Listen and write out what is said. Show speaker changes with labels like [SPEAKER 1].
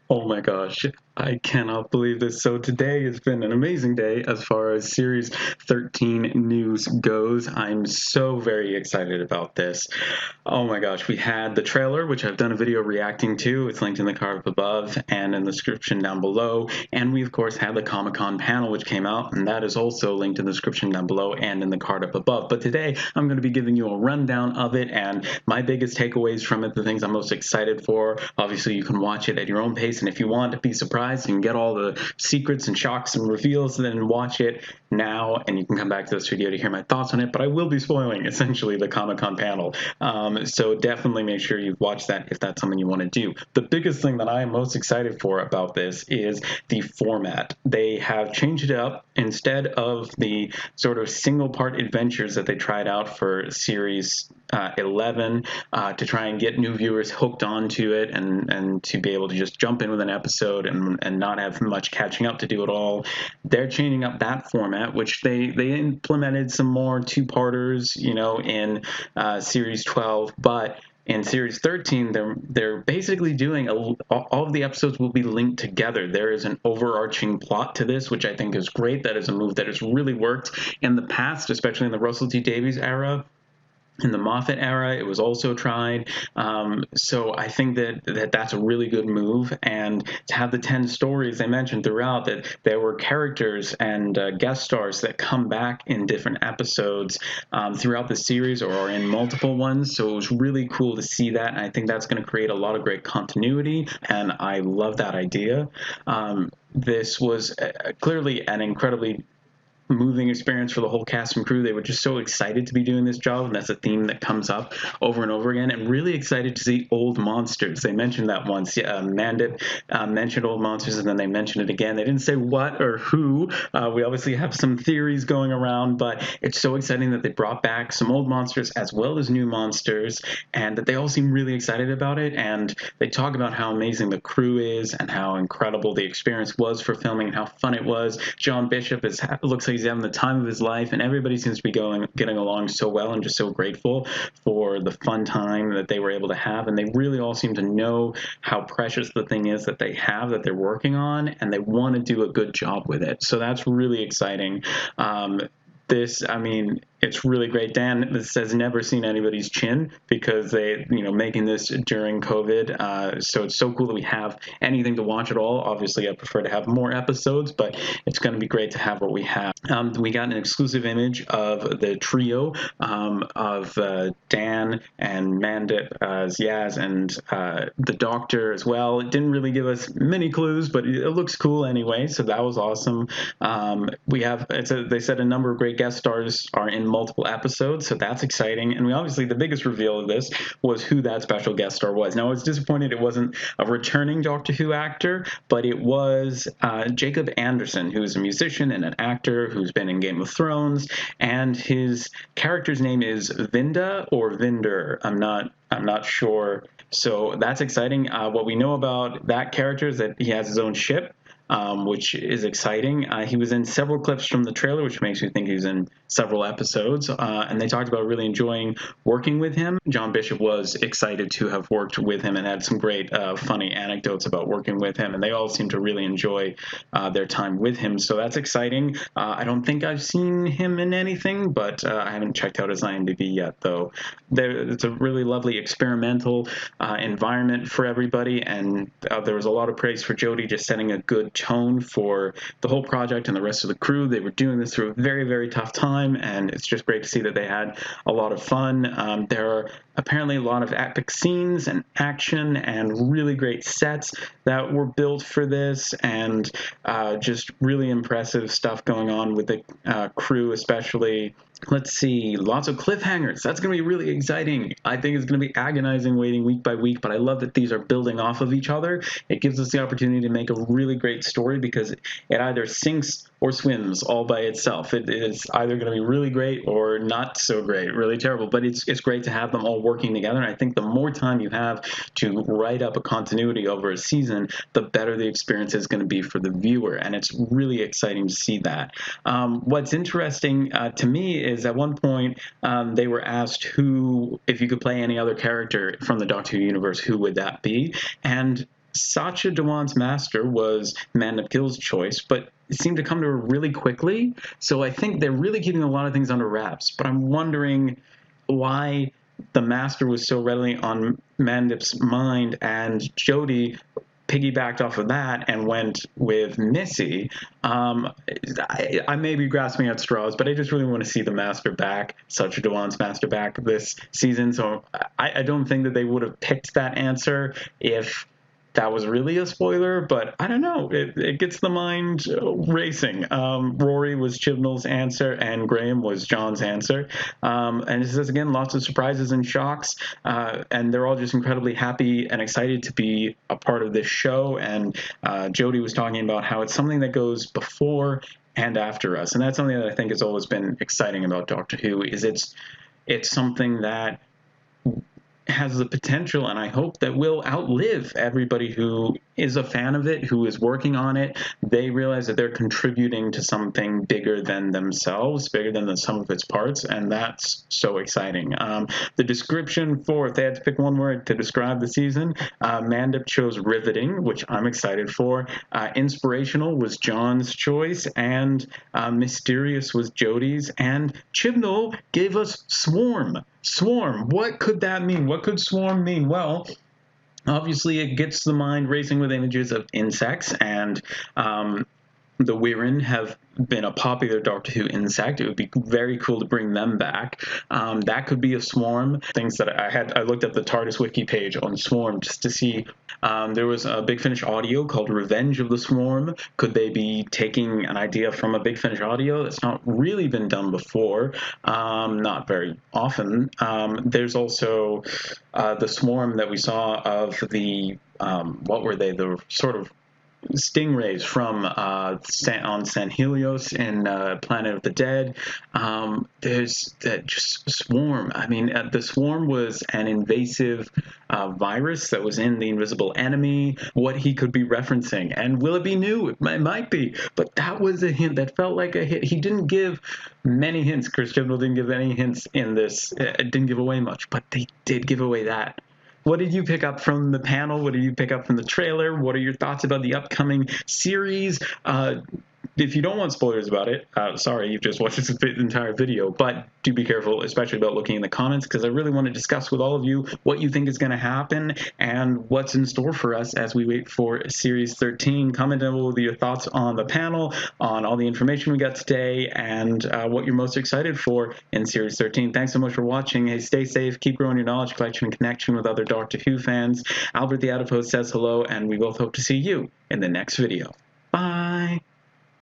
[SPEAKER 1] Oh my gosh, I cannot believe this. So today has been an amazing day as far as Series 13 news goes. I'm so very excited about this. Oh my gosh, we had the trailer, which I've done a video reacting to. It's linked in the card up above and in the description down below. And we, of course, had the Comic-Con panel, which came out, and that is also linked in the description down below and in the card up above. But today, I'm going to be giving you a rundown of it and my biggest takeaways from it, the things I'm most excited for. Obviously, you can watch it at your own pace, and if you want to be surprised and get all the secrets and shocks and reveals, then watch it now, and you can come back to this video to hear my thoughts on it. But I will be spoiling, essentially, the Comic-Con panel. So definitely make sure you watch that if that's something you want to do. The biggest thing that I am most excited for about this is the format. They have changed it up. Instead of the sort of single part adventures that they tried out for Series 11 to try and get new viewers hooked onto it and to be able to just jump in with an episode and not have much catching up to do at all. They're changing up that format, which they implemented some more two-parters, in Series 12, but in Series 13, they're basically doing all of the episodes will be linked together. There is an overarching plot to this, which I think is great. That is a move that has really worked in the past, especially in the Russell T Davies era. In the Moffat era, it was also tried. So I think that's a really good move. And to have the 10 stories they mentioned throughout, that there were characters and guest stars that come back in different episodes throughout the series or in multiple ones. So it was really cool to see that. And I think that's going to create a lot of great continuity. And I love that idea. This was clearly an incredibly moving experience for the whole cast and crew. They were just so excited to be doing this job, and that's a theme that comes up over and over again. And really excited to see old monsters. They mentioned that once. Mandip mentioned old monsters, and then they mentioned it again. They didn't say what or who. We obviously have some theories going around, but it's so exciting that they brought back some old monsters as well as new monsters, and that they all seem really excited about it. And they talk about how amazing the crew is and how incredible the experience was for filming and how fun it was. John Bishop looks like he's having the time of his life, and everybody seems to be getting along so well, and just so grateful for the fun time that they were able to have. And they really all seem to know how precious the thing is that they have, that they're working on, and they want to do a good job with it. So that's really exciting. I mean, it's really great. Dan, this has never seen anybody's chin because making this during COVID. So it's so cool that we have anything to watch at all. Obviously, I prefer to have more episodes, but it's going to be great to have what we have. We got an exclusive image of the trio of Dan and Mandip as Yaz and the Doctor as well. It didn't really give us many clues, but it looks cool anyway. So that was awesome. They said a number of great guest stars are in multiple episodes, so that's exciting. And the biggest reveal of this was who that special guest star was. Now, I was disappointed it wasn't a returning Doctor Who actor, but it was Jacob Anderson, who's a musician and an actor who's been in Game of Thrones, and his character's name is Vinda or Vinder. I'm not sure. So that's exciting. What we know about that character is that he has his own ship, which is exciting. He was in several clips from the trailer, which makes me think he's in several episodes. And they talked about really enjoying working with him. John Bishop was excited to have worked with him and had some great funny anecdotes about working with him. And they all seem to really enjoy their time with him. So that's exciting. I don't think I've seen him in anything, but I haven't checked out his IMDb yet, though. It's a really lovely experimental environment for everybody. And there was a lot of praise for Jodie just setting a good tone for the whole project and the rest of the crew. They were doing this through a very, very tough time, and it's just great to see that they had a lot of fun. There are apparently a lot of epic scenes and action and really great sets that were built for this, and just really impressive stuff going on with the crew, especially. Let's see, lots of cliffhangers. That's going to be really exciting. I think it's going to be agonizing waiting week by week, but I love that these are building off of each other. It gives us the opportunity to make a really great story because it either sinks or swims all by itself. It is either going to be really great or not so great, really terrible, but it's great to have them all working together. And I think the more time you have to write up a continuity over a season, the better the experience is going to be for the viewer. And it's really exciting to see that. What's interesting to me is at one point they were asked if you could play any other character from the Doctor Who universe, who would that be? And Sacha Dhawan's master was Mandip Gill's choice, but it seemed to come to her really quickly. So I think they're really keeping a lot of things under wraps. But I'm wondering why the master was so readily on Mandip's mind, and Jodie piggybacked off of that and went with Missy. I may be grasping at straws, but I just really want to see the master back, Sacha Dhawan's master back this season. So I don't think that they would have picked that answer if that was really a spoiler, but I don't know. It gets the mind racing. Rory was Chibnall's answer, and Graham was John's answer. And it says, again, lots of surprises and shocks, and they're all just incredibly happy and excited to be a part of this show. And Jodie was talking about how it's something that goes before and after us, and that's something that I think has always been exciting about Doctor Who. Is it's something that has the potential, and I hope that will outlive everybody who is a fan of it, who is working on it. They realize that they're contributing to something bigger than themselves, bigger than the sum of its parts, and that's so exciting. The description for, if they had to pick one word to describe the season, Mandip chose riveting, which I'm excited for. Inspirational was John's choice, and mysterious was Jodie's, and Chibnall gave us Swarm. Swarm, what could that mean? What could swarm mean? Well, obviously it gets the mind racing with images of insects, and the Wirrn have been a popular Doctor Who insect. It would be very cool to bring them back. That could be a swarm. Things that I looked at the TARDIS wiki page on Swarm just to see. There was a Big Finish audio called Revenge of the Swarm. Could they be taking an idea from a Big Finish audio that's not really been done before? Not very often. There's also the swarm that we saw of the, what were they? The sort of stingrays from on San Helios in Planet of the Dead. There's that just swarm. I mean, the swarm was an invasive virus that was in the Invisible Enemy. What he could be referencing, and will it be new? It might be, but that was a hint that felt like a hit. He didn't give many hints. Chris Chibnall didn't give any hints in this. It didn't give away much, but they did give away that. What did you pick up from the panel? What did you pick up from the trailer? What are your thoughts about the upcoming series? If you don't want spoilers about it, sorry, you've just watched this entire video, but do be careful, especially about looking in the comments, because I really want to discuss with all of you what you think is going to happen and what's in store for us as we wait for Series 13. Comment down below with your thoughts on the panel, on all the information we got today, and what you're most excited for in Series 13. Thanks so much for watching. Hey, stay safe, keep growing your knowledge collection and connection with other Doctor Who fans. Albert the Adipose says hello, and we both hope to see you in the next video. Bye!